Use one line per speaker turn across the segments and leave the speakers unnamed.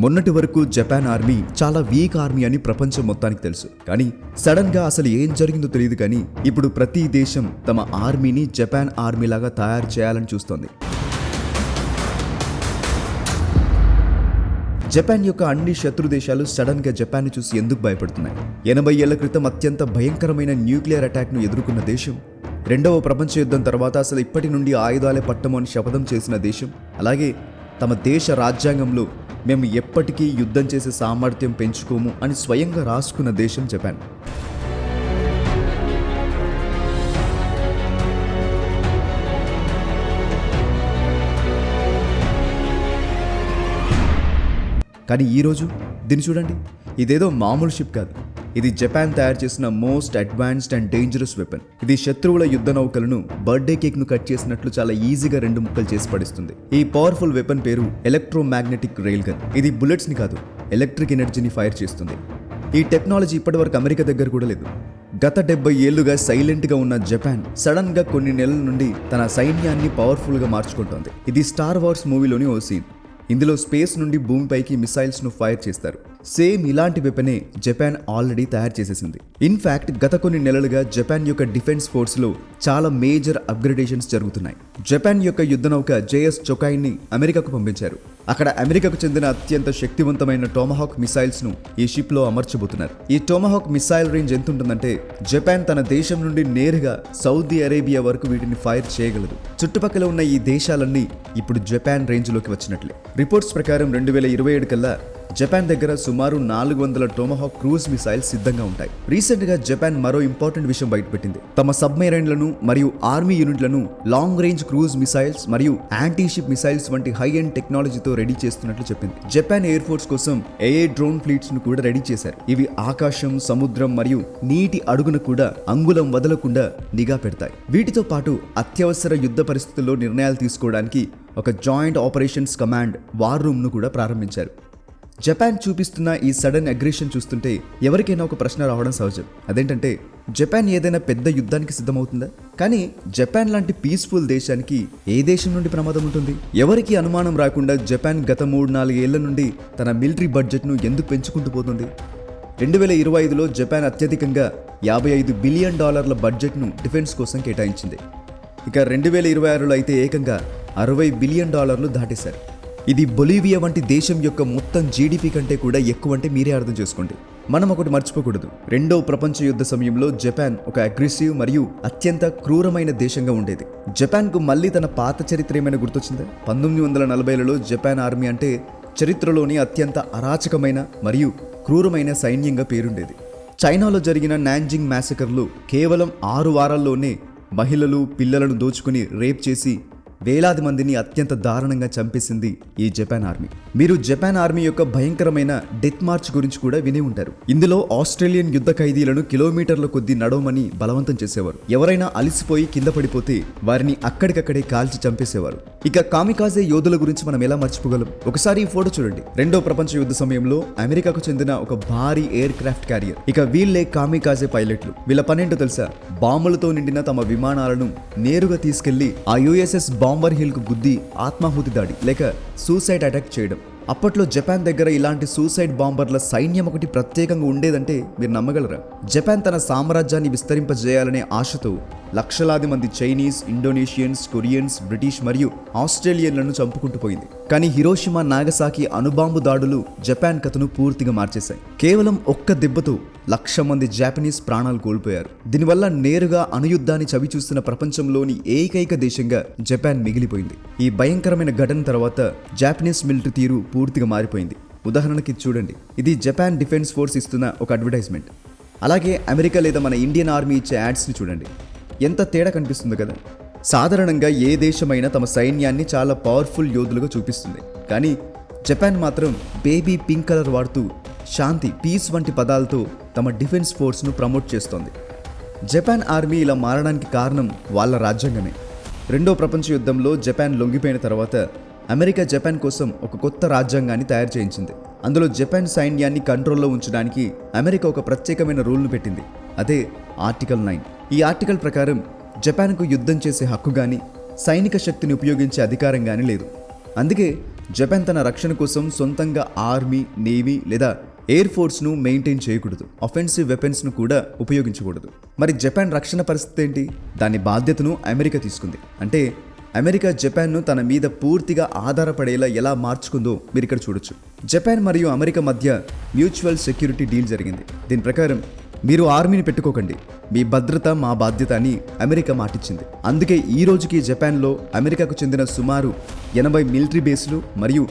మొన్నటి వరకు Japan army చాలా వీక్ ఆర్మీ అని ప్రపంచం మొత్తానికి తెలుసు. కానీ సడన్ గా అసలు ఏం జరిగిందో తెలియదు. కానీ ఇప్పుడు ప్రతి దేశం తమ ఆర్మీని జపాన్ ఆర్మీ లాగా తయారు చేయాలని చూస్తోంది. జపాన్ యొక్క అన్ని శత్రు దేశాలు సడన్ గా జపాన్ చూసి ఎందుకు భయపడుతున్నాయి? 80 ఏళ్ల క్రితం అత్యంత భయంకరమైన న్యూక్లియర్ అటాక్ ను ఎదుర్కొన్న దేశం, రెండవ ప్రపంచ యుద్ధం తర్వాత అసలు ఇప్పటి నుండి ఆయుధాలే పట్టము అని శపథం చేసిన దేశం, అలాగే తమ దేశ రాజ్యాంగంలో మేము ఎప్పటికీ యుద్ధం చేసే సామర్థ్యం పెంచుకోము అని స్వయంగా రాసుకున్న దేశం జపాన్. కానీ ఈరోజు దీన్ని చూడండి, ఇదేదో మామూలు షిప్ కాదు. ఇది జపాన్ తయారు చేసిన most advanced and dangerous weapon. ఇది శత్రువుల యుద్ధ నౌకలను బర్త్డే కేక్ ను కట్ చేసినట్లు చాలా ఈజీగా 2 ముక్కలు చేసి పడిస్తుంది. ఈ పవర్ఫుల్ వెపన్ పేరు ఎలక్ట్రోమాగ్నెటిక్ రైల్ గన్. ఇది బుల్లెట్స్ ని కాదు, ఎలక్ట్రిక్ ఎనర్జీని ఫైర్ చేస్తుంది. ఈ టెక్నాలజీ ఇప్పటివరకు అమెరికా దగ్గర కూడా లేదు. గత 70 ఏళ్లుగా సైలెంట్ గా ఉన్న జపాన్ సడన్ గా కొన్ని నెలల నుండి తన సైన్యాన్ని పవర్ఫుల్ గా మార్చుకుంటోంది. ఇది స్టార్ వార్స్ మూవీలోని ఓ సీన్. ఇందులో స్పేస్ నుండి భూమిపైకి మిసైల్స్ ను ఫైర్ చేస్తారు. సేమ్ ఇలాంటి వెపనే జపాన్ ఆల్రెడీ తయారు చేసేసింది. ఇన్ఫాక్ట్ గత కొన్ని నెలలుగా జపాన్ యొక్క డిఫెన్స్ ఫోర్స్ లో చాలా మేజర్ అప్గ్రేడేషన్స్ జరుగుతున్నాయి. జపాన్ యొక్క యుద్ధ నౌక జేఎస్ చొకాయిని అమెరికాకు పంపించారు. అక్కడ అమెరికాకు చెందిన అత్యంత శక్తివంతమైన టోమహాక్ మిసైల్స్ ను ఈ షిప్ లో అమర్చబోతున్నారు. ఈ టోమహాక్ మిసైల్ రేంజ్ ఎంత ఉంటుందంటే జపాన్ తన దేశం నుండి నేరుగా సౌదీ అరేబియా వరకు వీటిని ఫైర్ చేయగలదు. చుట్టుపక్కల ఉన్న ఈ దేశాలన్నీ ఇప్పుడు జపాన్ రేంజ్ లోకి వచ్చినట్లే. రిపోర్ట్స్ ప్రకారం 2027 కల్లా జపాన్ దగ్గర సుమారు 400 టోమహాక్ క్రూజ్ మిసైల్స్ సిద్ధంగా ఉంటాయి. రీసెంట్ గా జపాన్ మరో ఇంపార్టెంట్ విషయం బయటపెట్టింది. తమ సబ్మెరైన్లను మరియు ఆర్మీ యూనిట్లను లాంగ్ రేంజ్ క్రూజ్ మిసైల్స్ మరియు యాంటీ షిప్ మిసైల్స్ వంటి హై ఎండ్ టెక్నాలజీతో రెడీ చేస్తున్నట్లు చెప్పింది. జపాన్ ఎయిర్ ఫోర్స్ కోసం ఏఏ డ్రోన్ ఫ్లీట్స్ ను కూడా రెడీ చేశారు. ఇవి ఆకాశం, సముద్రం మరియు నీటి అడుగున కూడా అంగుళం వదలకుండా నిఘా పెడతాయి. వీటితో పాటు అత్యవసర యుద్ధ పరిస్థితుల్లో నిర్ణయాలు తీసుకోవడానికి ఒక joint operations command war room ను కూడా ప్రారంభించారు. జపాన్ చూపిస్తున్న ఈ సడన్ అగ్రెషన్ చూస్తుంటే ఎవరికైనా ఒక ప్రశ్న రావడం సహజం. అదేంటంటే జపాన్ ఏదైనా పెద్ద యుద్ధానికి సిద్ధమవుతుందా? కానీ జపాన్ లాంటి పీస్ఫుల్ దేశానికి ఏ దేశం నుండి ప్రమాదం ఉంటుంది? ఎవరికి అనుమానం రాకుండా జపాన్ గత 3-4 ఏళ్ల నుండి తన మిలిటరీ బడ్జెట్ను ఎందుకు పెంచుకుంటూ పోతుంది? 2025లో జపాన్ అత్యధికంగా $55 బిలియన్ బడ్జెట్ను డిఫెన్స్ కోసం కేటాయించింది. ఇక 2026లో అయితే ఏకంగా $60 బిలియన్ దాటేశారు. ఇది బొలీవియా వంటి దేశం యొక్క మొత్తం జీడిపి కంటే కూడా ఎక్కువ అంటే మీరే అర్థం చేసుకోండి. మనం ఒకటి మర్చిపోకూడదు, రెండో ప్రపంచ యుద్ధ సమయంలో జపాన్ ఒక అగ్రెసివ్ మరియు అత్యంత క్రూరమైన దేశంగా ఉండేది. జపాన్కు మళ్ళీ తన పాత చరిత్ర ఏమైనా గుర్తొచ్చిందా? 1940లలో జపాన్ ఆర్మీ అంటే చరిత్రలోని అత్యంత అరాచకమైన మరియు క్రూరమైన సైన్యంగా పేరుండేది. చైనాలో జరిగిన నాన్జింగ్ మ్యాసకర్లు కేవలం 6 వారాల్లోనే మహిళలు, పిల్లలను దోచుకుని రేప్ చేసి వేలాది మందిని అత్యంత దారుణంగా చంపేసింది ఈ జపాన్ ఆర్మీ. మీరు జపాన్ ఆర్మీ యొక్క భయంకరమైన డెత్ మార్చ్ గురించి కూడా వినే ఉంటారు. ఇందులో ఆస్ట్రేలియన్ యుద్ధ ఖైదీలను కిలోమీటర్ల కొద్దీ నడవమని బలవంతం చేసేవారు. ఎవరైనా అలిసిపోయి కింద పడిపోతే వారిని అక్కడికక్కడే కాల్చి చంపేసేవారు. ఇక కామికాజే యోధుల గురించి మనం ఎలా మర్చిపోగలం? ఒకసారి ఈ ఫోటో చూడండి. రెండో ప్రపంచ యుద్ధ సమయంలో అమెరికాకు చెందిన ఒక భారీ ఎయిర్ క్రాఫ్ట్ క్యారియర్. ఇక వీళ్ళే కామికాజే పైలట్లు. వీళ్ళ పనేంటో తెలుసా? బాంబులతో నిండిన తమ విమానాలను నేరుగా తీసుకెళ్లి ఆ యుఎస్ఎస్ బాంబర్ హిల్ కు గుద్ది ఆత్మాహుతి దాడి లేక సూసైడ్ అటాక్ చేయడం. అప్పట్లో జపాన్ దగ్గర ఇలాంటి సూసైడ్ బాంబర్ల సైన్యం ఒకటి ప్రత్యేకంగా ఉండేదంటే మీరు నమ్మగలరా? జపాన్ తన సామ్రాజ్యాన్ని విస్తరింపజేయాలనే ఆశతో లక్షలాది మంది చైనీస్, ఇండోనేషియన్స్, కొరియన్స్, బ్రిటిష్ మరియు ఆస్ట్రేలియన్లను చంపుకుంటూ పోయింది. కానీ హిరోషిమా, నాగసాకి అణుబాంబు దాడులు జపాన్ కథను పూర్తిగా మార్చేశాయి. కేవలం ఒక్క దెబ్బతో 1,00,000 మంది జాపనీస్ ప్రాణాలు కోల్పోయారు. దీనివల్ల నేరుగా అణుయుద్ధాన్ని చవిచూస్తున్న ప్రపంచంలోని ఏకైక దేశంగా జపాన్ మిగిలిపోయింది. ఈ భయంకరమైన ఘటన తర్వాత జాపనీస్ మిలిటరీ తీరు పూర్తిగా మారిపోయింది. ఉదాహరణకి చూడండి, ఇది జపాన్ డిఫెన్స్ ఫోర్స్ ఇస్తున్న ఒక అడ్వర్టైజ్మెంట్. అలాగే అమెరికా లేదా మన ఇండియన్ ఆర్మీ ఇచ్చే యాడ్స్ని చూడండి. ఎంత తేడా కనిపిస్తుంది కదా? సాధారణంగా ఏ దేశమైనా తమ సైన్యాన్ని చాలా పవర్ఫుల్ యోధులుగా చూపిస్తుంది. కానీ జపాన్ మాత్రం బేబీ పింక్ కలర్ వాడుతూ శాంతి, పీస్ వంటి పదాలతో తమ డిఫెన్స్ ఫోర్స్ను ప్రమోట్ చేస్తోంది. జపాన్ ఆర్మీ ఇలా మారడానికి కారణం వాళ్ళ రాజ్యాంగమే. రెండో ప్రపంచ యుద్ధంలో జపాన్ లొంగిపోయిన తర్వాత అమెరికా జపాన్ కోసం ఒక కొత్త రాజ్యాంగాన్ని తయారు చేయించింది. అందులో జపాన్ సైన్యాన్ని కంట్రోల్లో ఉంచడానికి అమెరికా ఒక ప్రత్యేకమైన రూల్ను పెట్టింది. అదే ఆర్టికల్ 9. ఈ ఆర్టికల్ ప్రకారం జపాన్కు యుద్ధం చేసే హక్కు కానీ, సైనిక శక్తిని ఉపయోగించే అధికారం కానీ లేదు. అందుకే జపాన్ తన రక్షణ కోసం సొంతంగా ఆర్మీ, నేవీ లేదా ఎయిర్ ఫోర్స్ను మెయింటైన్ చేయకూడదు. అఫెన్సివ్ వెపన్స్ను కూడా ఉపయోగించకూడదు. మరి జపాన్ రక్షణ పరిస్థితి ఏంటి? దాని బాధ్యతను అమెరికా తీసుకుంది. అంటే అమెరికా జపాన్ను తన మీద పూర్తిగా ఆధారపడేలా ఎలా మార్చుకుందో మీరు ఇక్కడ చూడొచ్చు. జపాన్ మరియు అమెరికా మధ్య మ్యూచువల్ సెక్యూరిటీ డీల్ జరిగింది. దీని ప్రకారం మీరు ఆర్మీని పెట్టుకోకండి, మీ భద్రత మా బాధ్యత అని అమెరికా మాటిచ్చింది. అందుకే ఈ రోజుకి జపాన్లో అమెరికాకు చెందిన సుమారు 80 మిలిటరీ బేస్లు మరియు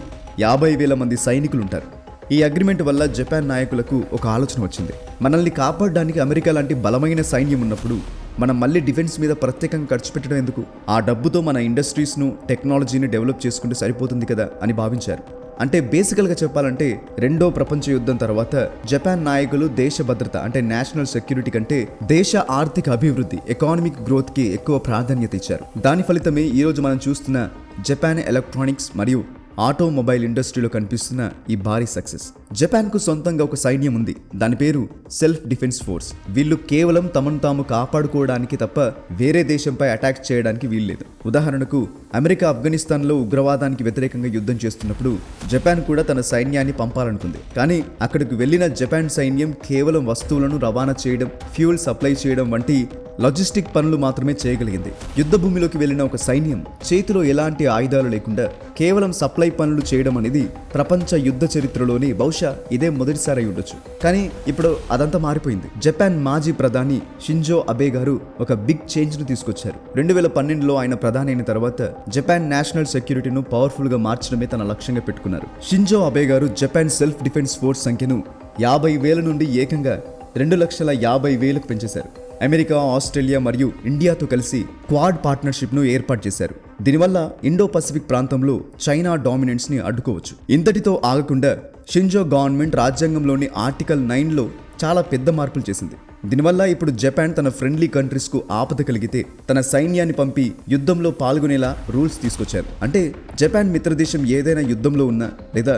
50,000 మంది సైనికులు ఉంటారు. ఈ అగ్రిమెంట్ వల్ల జపాన్ నాయకులకు ఒక ఆలోచన వచ్చింది. మనల్ని కాపాడడానికి అమెరికా లాంటి బలమైన సైన్యం ఉన్నప్పుడు మనం మళ్ళీ డిఫెన్స్ మీద ప్రత్యేకంగా ఖర్చు పెట్టడం ఎందుకు? ఆ డబ్బుతో మన ఇండస్ట్రీస్ను, టెక్నాలజీని డెవలప్ చేసుకుంటే సరిపోతుంది కదా అని భావించారు. అంటే బేసికల్గా చెప్పాలంటే రెండో ప్రపంచ యుద్ధం తర్వాత జపాన్ నాయకులు దేశ భద్రత అంటే నేషనల్ సెక్యూరిటీ కంటే దేశ ఆర్థిక అభివృద్ధి, ఎకానమిక్ గ్రోత్కి ఎక్కువ ప్రాధాన్యత ఇచ్చారు. దాని ఫలితమే ఈరోజు మనం చూస్తున్న జపాన్ ఎలక్ట్రానిక్స్ మరియు ఆటోమొబైల్ ఇండస్ట్రీలో కనిపిస్తున్న ఈ భారీ సక్సెస్. జపాన్కు సొంతంగా ఒక సైన్యం ఉంది. దాని పేరు సెల్ఫ్ డిఫెన్స్ ఫోర్స్. వీళ్ళు కేవలం తమను తాము కాపాడుకోవడానికి తప్ప వేరే దేశంపై అటాక్ చేయడానికి వీల్లేదు. ఉదాహరణకు అమెరికా ఆఫ్ఘనిస్తాన్లో ఉగ్రవాదానికి వ్యతిరేకంగా యుద్ధం చేస్తున్నప్పుడు జపాన్ కూడా తన సైన్యాన్ని పంపాలనుకుంది. కానీ అక్కడికి వెళ్లిన జపాన్ సైన్యం కేవలం వస్తువులను రవాణా చేయడం, ఫ్యూల్ సప్లై చేయడం వంటి లాజిస్టిక్ పనులు మాత్రమే చేయగలిగింది. యుద్ధ భూమిలోకి వెళ్లిన ఒక సైన్యం చేతిలో ఎలాంటి ఆయుధాలు లేకుండా కేవలం సప్లై పనులు చేయడం అనేది ప్రపంచ యుద్ధ చరిత్రలోని బహుశా ఇదే మొదటిసారి అయి ఉండొచ్చు. కానీ ఇప్పుడు అదంతా మారిపోయింది. జపాన్ మాజీ ప్రధాని షింజో అబే గారు ఒక బిగ్ చేంజ్ ను తీసుకొచ్చారు. 2012లో ఆయన ప్రధాని అయిన తర్వాత జపాన్ నేషనల్ సెక్యూరిటీను పవర్ఫుల్ గా మార్చడమే తన లక్ష్యంగా పెట్టుకున్నారు. షింజో అబే గారు జపాన్ సెల్ఫ్ డిఫెన్స్ ఫోర్స్ సంఖ్యను 50,000 నుండి ఏకంగా 2,50,000కు పెంచేశారు. అమెరికా, ఆస్ట్రేలియా మరియు ఇండియాతో కలిసి క్వాడ్ పార్ట్నర్షిప్ను ఏర్పాటు చేశారు. దీనివల్ల ఇండో పసిఫిక్ ప్రాంతంలో చైనా డామినెన్స్ని అడ్డుకోవచ్చు. ఇంతటితో ఆగకుండా షింజో గవర్నమెంట్ రాజ్యాంగంలోని ఆర్టికల్ 9లో చాలా పెద్ద మార్పులు చేసింది. దీనివల్ల ఇప్పుడు జపాన్ తన ఫ్రెండ్లీ కంట్రీస్కు ఆపద కలిగితే తన సైన్యాన్ని పంపి యుద్ధంలో పాల్గొనేలా రూల్స్ తీసుకొచ్చారు. అంటే జపాన్ మిత్రదేశం ఏదైనా యుద్ధంలో ఉన్నా లేదా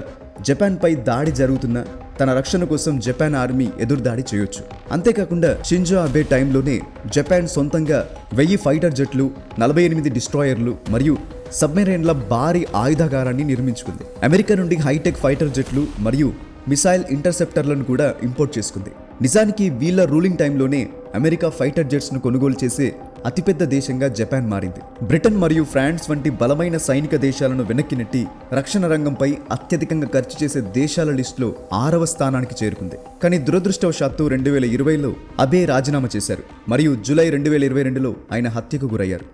జపాన్పై దాడి జరుగుతున్నా తన రక్షణ కోసం జపాన్ ఆర్మీ ఎదురుదాడి చేయొచ్చు. అంతేకాకుండా షింజో అబే టైంలోనే జపాన్ సొంతంగా 1000 ఫైటర్ జెట్లు, 48 డిస్ట్రాయర్లు మరియు సబ్మెరైన్ల భారీ ఆయుధాగారాన్ని నిర్మించుకుంది. అమెరికా నుండి హైటెక్ ఫైటర్ జెట్లు మరియు మిసైల్ ఇంటర్సెప్టర్లను కూడా ఇంపోర్ట్ చేసుకుంది. నిజానికి వీళ్ళ రూలింగ్ టైంలోనే అమెరికా ఫైటర్ జెట్స్ను కొనుగోలు చేసే అతిపెద్ద దేశంగా జపాన్ మారింది. బ్రిటన్ మరియు ఫ్రాన్స్ వంటి బలమైన సైనిక దేశాలను వెనక్కి నెట్టి రక్షణ రంగంపై అత్యధికంగా ఖర్చు చేసే దేశాల లిస్టులో 6వ స్థానానికి చేరుకుంది. కానీ దురదృష్టవశాత్తు 2020లో అబే రాజీనామా చేశారు మరియు జూలై 2022లో ఆయన హత్యకు గురయ్యారు.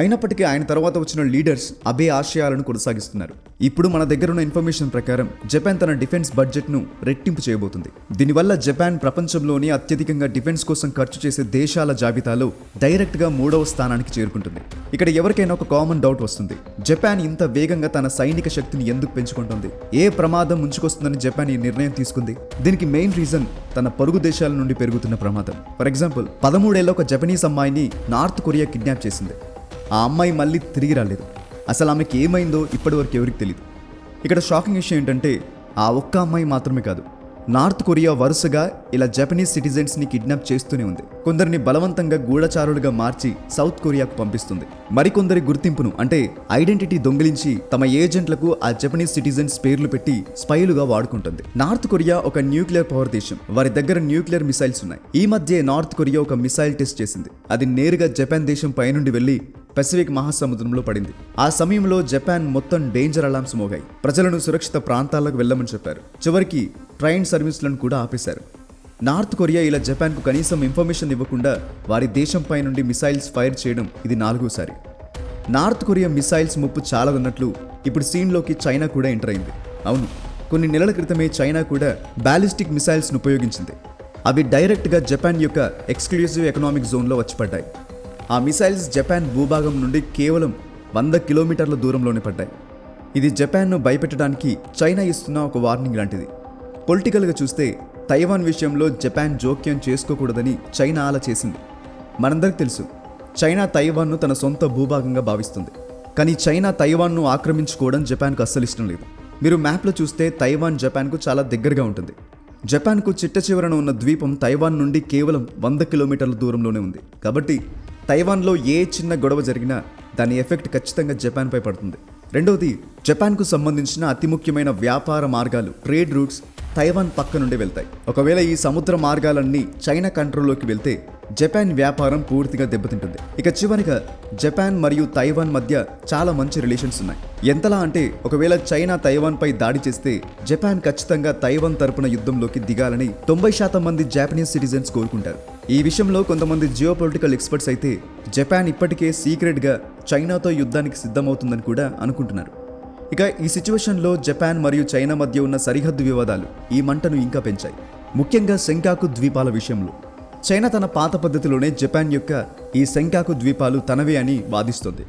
అయినప్పటికీ ఆయన తర్వాత వచ్చిన లీడర్స్ అబే ఆశయాలను కొనసాగిస్తున్నారు. ఇప్పుడు మన దగ్గర ఉన్న ఇన్ఫర్మేషన్ ప్రకారం జపాన్ తన డిఫెన్స్ బడ్జెట్ను రెట్టింపు చేయబోతుంది. దీనివల్ల జపాన్ ప్రపంచంలోని అత్యధికంగా డిఫెన్స్ కోసం ఖర్చు చేసే దేశాల జాబితాలో డైరెక్ట్గా 3వ స్థానానికి చేరుకుంటుంది. ఇక్కడ ఎవరికైనా ఒక కామన్ డౌట్ వస్తుంది. జపాన్ ఇంత వేగంగా తన సైనిక శక్తిని ఎందుకు పెంచుకుంటుంది? ఏ ప్రమాదం ముంచుకొస్తుందని జపాన్ ఈ నిర్ణయం తీసుకుంది? దీనికి మెయిన్ రీజన్ తన పొరుగు దేశాల నుండి పెరుగుతున్న ప్రమాదం. ఫర్ ఎగ్జాంపుల్ 13 ఏళ్ల ఒక జపనీస్ అమ్మాయిని నార్త్ కొరియా కిడ్నాప్ చేసింది. ఆ అమ్మాయి మళ్ళీ తిరిగి రాలేదు. అసలు ఆమెకి ఏమైందో ఇప్పటివరకు ఎవరికి తెలియదు. ఇక్కడ షాకింగ్ విషయం ఏంటంటే ఆ ఒక్క అమ్మాయి మాత్రమే కాదు, నార్త్ కొరియా వరుసగా ఇలా జపనీస్ సిటిజన్స్ని కిడ్నాప్ చేస్తూనే ఉంది. కొందరిని బలవంతంగా గూఢచారులుగా మార్చి సౌత్ కొరియాకు పంపిస్తుంది. మరికొందరి గుర్తింపును అంటే ఐడెంటిటీ దొంగిలించి తమ ఏజెంట్లకు ఆ జపనీస్ సిటిజన్స్ పేర్లు పెట్టి స్పైలుగా వాడుకుంటుంది. నార్త్ కొరియా ఒక న్యూక్లియర్ పవర్ దేశం. వారి దగ్గర న్యూక్లియర్ మిసైల్స్ ఉన్నాయి. ఈ మధ్య నార్త్ కొరియా ఒక మిసైల్ టెస్ట్ చేసింది. అది నేరుగా జపాన్ దేశం పైనుండి వెళ్లి పసిఫిక్ మహాసముద్రంలో పడింది. ఆ సమయంలో జపాన్ మొత్తం డేంజర్ అలార్మ్స్ మోగాయి. ప్రజలను సురక్షిత ప్రాంతాలకు వెళ్ళమని చెప్పారు. చివరికి ట్రైన్ సర్వీసులను కూడా ఆపేశారు. నార్త్ కొరియా ఇలా జపాన్కు కనీసం ఇన్ఫర్మేషన్ ఇవ్వకుండా వారి దేశంపై నుండి మిసైల్స్ ఫైర్ చేయడం ఇది 4వసారి. నార్త్ కొరియా మిసైల్స్ ముప్పు చాలా ఉన్నట్లు ఇప్పుడు సీన్లోకి చైనా కూడా ఎంటర్ అయింది. అవును, కొన్ని నెలల క్రితమే చైనా కూడా బ్యాలిస్టిక్ మిసైల్స్ను ఉపయోగించింది. అవి డైరెక్ట్గా జపాన్ యొక్క ఎక్స్క్లూజివ్ ఎకనామిక్ జోన్లో వచ్చి పడ్డాయి. ఆ మిసైల్స్ జపాన్ భూభాగం నుండి కేవలం 100 కిలోమీటర్ల దూరంలోనే పడ్డాయి. ఇది జపాన్ను భయపెట్టడానికి చైనా ఇస్తున్న ఒక వార్నింగ్ లాంటిది. పొలిటికల్గా చూస్తే తైవాన్ విషయంలో జపాన్ జోక్యం చేసుకోకూడదని చైనా అలా చేసింది. మనందరికి తెలుసు, చైనా తైవాన్ను తన సొంత భూభాగంగా భావిస్తుంది. కానీ చైనా తైవాన్ను ఆక్రమించుకోవడం జపాన్కు అస్సలు ఇష్టం లేదు. మీరు మ్యాప్లో చూస్తే తైవాన్ జపాన్కు చాలా దగ్గరగా ఉంటుంది. జపాన్కు చిట్ట చివరన ఉన్న ద్వీపం తైవాన్ నుండి కేవలం 100 కిలోమీటర్ల దూరంలోనే ఉంది. కాబట్టి తైవాన్లో ఏ చిన్న గొడవ జరిగినా దాని ఎఫెక్ట్ ఖచ్చితంగా జపాన్పై పడుతుంది. రెండవది, జపాన్కు సంబంధించిన అతి ముఖ్యమైన వ్యాపార మార్గాలు ట్రేడ్ రూట్స్ తైవాన్ పక్క నుండి వెళ్తాయి. ఒకవేళ ఈ సముద్ర మార్గాలన్నీ చైనా కంట్రోల్లోకి వెళ్తే జపాన్ వ్యాపారం పూర్తిగా దెబ్బతింటుంది. ఇక చివరిగా జపాన్ మరియు తైవాన్ మధ్య చాలా మంచి రిలేషన్స్ ఉన్నాయి. ఎంతలా అంటే ఒకవేళ చైనా తైవాన్ పై దాడి చేస్తే జపాన్ ఖచ్చితంగా తైవాన్ తరపున యుద్ధంలోకి దిగాలని 90% మంది జాపనీస్ సిటిజన్స్ కోరుకుంటారు. ఈ విషయంలో కొంతమంది జియోపొలిటికల్ ఎక్స్పర్ట్స్ అయితే జపాన్ ఇప్పటికే సీక్రెట్గా చైనాతో యుద్ధానికి సిద్ధమవుతుందని కూడా అనుకుంటున్నారు. ఇక ఈ సిచ్యువేషన్లో జపాన్ మరియు చైనా మధ్య ఉన్న సరిహద్దు వివాదాలు ఈ మంటను ఇంకా పెంచాయి. ముఖ్యంగా సెంకాకు ద్వీపాల విషయంలో చైనా తన పాత పద్ధతిలోనే జపాన్ యొక్క ఈ సెంకాకు ద్వీపాలు తనవే అని వాదిస్తోంది.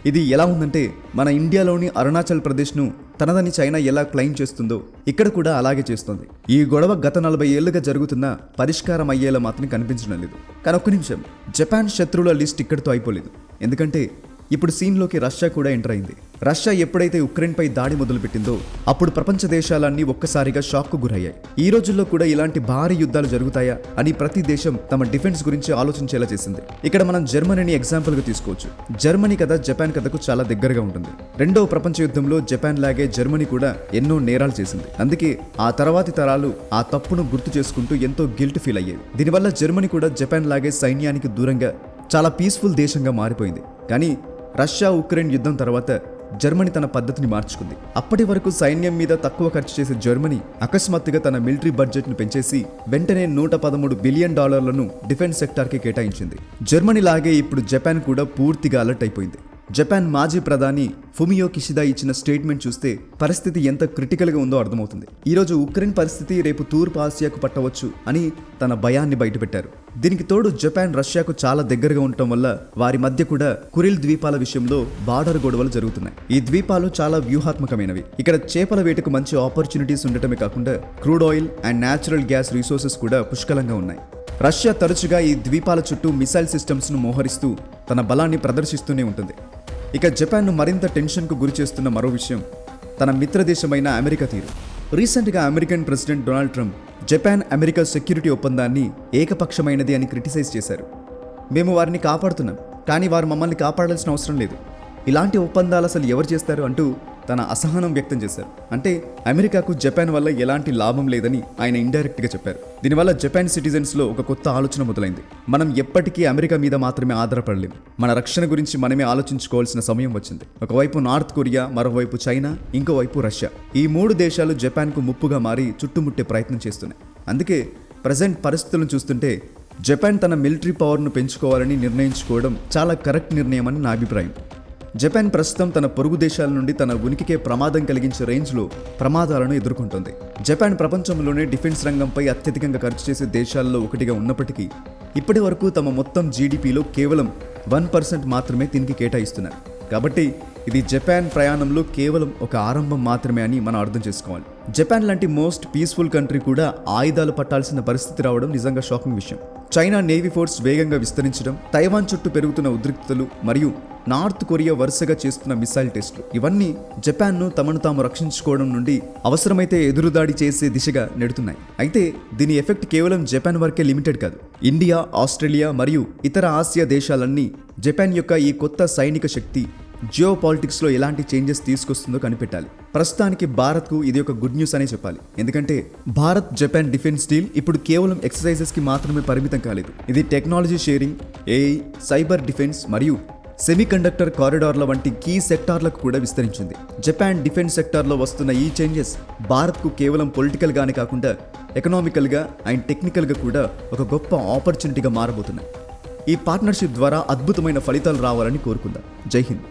ఇది ఎలా ఉందంటే మన ఇండియాలోని అరుణాచల్ ప్రదేశ్ను తనదని చైనా ఎలా క్లెయిమ్ చేస్తుందో ఇక్కడ కూడా అలాగే చేస్తోంది. ఈ గొడవ గత 40 ఏళ్లుగా జరుగుతున్న పరిష్కారం అయ్యేలా మాత్రం కనిపించడం లేదు. కానీ ఒక్క నిమిషం, జపాన్ శత్రువుల లిస్ట్ ఇక్కడితో అయిపోలేదు. ఎందుకంటే ఇప్పుడు సీన్లోకి రష్యా కూడా ఎంటర్ అయింది. రష్యా ఎప్పుడైతే ఉక్రెయిన్పై దాడి మొదలుపెట్టిందో అప్పుడు ప్రపంచ దేశాలన్నీ ఒక్కసారిగా షాక్కు గురయ్యాయి. ఈ రోజుల్లో కూడా ఇలాంటి భారీ యుద్ధాలు జరుగుతాయా అని ప్రతి దేశం తమ డిఫెన్స్ గురించి ఆలోచించేలా చేసింది. ఇక్కడ మనం జర్మనీని ఎగ్జాంపుల్గా తీసుకోవచ్చు. జర్మనీ కథ జపాన్ కథకు చాలా దగ్గరగా ఉంటుంది. రెండవ ప్రపంచ యుద్ధంలో జపాన్ లాగే జర్మనీ కూడా ఎన్నో నేరాలు చేసింది. అందుకే ఆ తర్వాతి తరాలు ఆ తప్పును గుర్తు చేసుకుంటూ ఎంతో గిల్ట్ ఫీల్ అయ్యేవి. దీనివల్ల జర్మనీ కూడా జపాన్ లాగే సైన్యానికి దూరంగా చాలా పీస్ఫుల్ దేశంగా మారిపోయింది. కానీ రష్యా ఉక్రెయిన్ యుద్ధం తర్వాత జర్మనీ తన పద్ధతిని మార్చుకుంది. అప్పటి వరకు సైన్యం మీద తక్కువ ఖర్చు చేసే జర్మనీ అకస్మాత్తుగా తన మిలిటరీ బడ్జెట్ను పెంచేసి వెంటనే $113 బిలియన్ డిఫెన్స్ సెక్టార్కి కేటాయించింది. జర్మనీ లాగే ఇప్పుడు జపాన్ కూడా పూర్తిగా అలర్ట్ అయిపోయింది. జపాన్ మాజీ ప్రధాని ఫుమియో కిషిదా ఇచ్చిన స్టేట్మెంట్ చూస్తే పరిస్థితి ఎంత క్రిటికల్గా ఉందో అర్థమవుతుంది. ఈరోజు ఉక్రెయిన్ పరిస్థితి రేపు తూర్పు ఆసియాకు పట్టవచ్చు అని తన భయాన్ని బయటపెట్టారు. దీనికి తోడు జపాన్ రష్యాకు చాలా దగ్గరగా ఉండటం వల్ల వారి మధ్య కూడా కురిల్ ద్వీపాల విషయంలో బార్డర్ గొడవలు జరుగుతున్నాయి. ఈ ద్వీపాలు చాలా వ్యూహాత్మకమైనవి. ఇక్కడ చేపల వేటకు మంచి ఆపర్చునిటీస్ ఉండటమే కాకుండా crude oil and natural gas resources కూడా పుష్కలంగా ఉన్నాయి. రష్యా తరచుగా ఈ ద్వీపాల చుట్టూ మిసైల్ సిస్టమ్స్ను మోహరిస్తూ తన బలాన్ని ప్రదర్శిస్తూనే ఉంటుంది. ఇక జపాన్ను మరింత టెన్షన్కు గురి చేస్తున్న మరో విషయం తన మిత్రదేశమైన అమెరికా తీరు. రీసెంట్గా American president Donald Trump Japan America security ఒప్పందాన్ని ఏకపక్షమైనది అని క్రిటిసైజ్ చేశారు. మేము వారిని కాపాడుతున్నాం, కానీ వారు మమ్మల్ని కాపాడాల్సిన అవసరం లేదు. ఇలాంటి ఒప్పందాలు అసలు ఎవరు చేస్తారు అంటూ తన అసహనం వ్యక్తం చేశారు. అంటే అమెరికాకు జపాన్ వల్ల ఎలాంటి లాభం లేదని ఆయన ఇండైరెక్ట్గా చెప్పారు. దీనివల్ల జపాన్ సిటిజన్స్లో ఒక కొత్త ఆలోచన మొదలైంది. మనం ఎప్పటికీ అమెరికా మీద మాత్రమే ఆధారపడలేము. మన రక్షణ గురించి మనమే ఆలోచించుకోవాల్సిన సమయం వచ్చింది. ఒకవైపు నార్త్ కొరియా, మరోవైపు చైనా, ఇంకోవైపు రష్యా. ఈ 3 దేశాలు జపాన్కు ముప్పుగా మారి చుట్టుముట్టే ప్రయత్నం చేస్తున్నాయి. అందుకే ప్రజెంట్ పరిస్థితులను చూస్తుంటే జపాన్ తన మిలిటరీ పవర్ను పెంచుకోవాలని నిర్ణయించుకోవడం చాలా కరెక్ట్ నిర్ణయం అని నా అభిప్రాయం. జపాన్ ప్రస్తుతం తన పొరుగు దేశాల నుండి తన ఉనికికే ప్రమాదం కలిగించే రేంజ్లో ప్రమాదాలను ఎదుర్కొంటోంది. జపాన్ ప్రపంచంలోనే డిఫెన్స్ రంగంపై అత్యధికంగా ఖర్చు చేసే దేశాల్లో ఒకటిగా ఉన్నప్పటికీ ఇప్పటి వరకు తమ మొత్తం జీడిపిలో కేవలం 1% మాత్రమే దీనికి కేటాయిస్తున్నారు. కాబట్టి ఇది జపాన్ ప్రయాణంలో కేవలం ఒక ఆరంభం మాత్రమే అని మనం అర్థం చేసుకోవాలి. జపాన్ లాంటి మోస్ట్ పీస్ఫుల్ కంట్రీ కూడా ఆయుధాలు పట్టాల్సిన పరిస్థితి రావడం నిజంగా షాకింగ్ విషయం. చైనా నేవీ ఫోర్స్ వేగంగా విస్తరించడం, తైవాన్ చుట్టూ పెరుగుతున్న ఉద్రిక్తతలు మరియు నార్త్ కొరియా వరుసగా చేస్తున్న మిసైల్ టెస్టులు ఇవన్నీ జపాన్ను తమను తాము రక్షించుకోవడం నుండి అవసరమైతే ఎదురుదాడి చేసే దిశగా నెడుతున్నాయి. అయితే దీని ఎఫెక్ట్ కేవలం జపాన్ వరకే లిమిటెడ్ కాదు. ఇండియా, ఆస్ట్రేలియా మరియు ఇతర ఆసియా దేశాలన్నీ జపాన్ యొక్క ఈ కొత్త సైనిక శక్తి జియో పాలిటిక్స్లో ఎలాంటి చేంజెస్ తీసుకొస్తుందో కనిపెట్టాలి. ప్రస్తుతానికి భారత్కు ఇది ఒక గుడ్ న్యూస్ అనే చెప్పాలి. ఎందుకంటే భారత్ జపాన్ డిఫెన్స్ డీల్ ఇప్పుడు కేవలం ఎక్సర్సైజెస్కి మాత్రమే పరిమితం కాలేదు. ఇది technology sharing, AI, cyber defence మరియు సెమీకండక్టర్ కారిడార్ల వంటి కీ సెక్టార్లకు కూడా విస్తరించింది. జపాన్ డిఫెన్స్ సెక్టార్లో వస్తున్న ఈ చేంజెస్ భారత్కు కేవలం పొలిటికల్గానే కాకుండా ఎకనామికల్గా అండ్ టెక్నికల్గా కూడా ఒక గొప్ప ఆపర్చునిటీగా మారబోతున్నాయి. ఈ పార్ట్నర్షిప్ ద్వారా అద్భుతమైన ఫలితాలు రావాలని కోరుకుందాం. జై హింద్.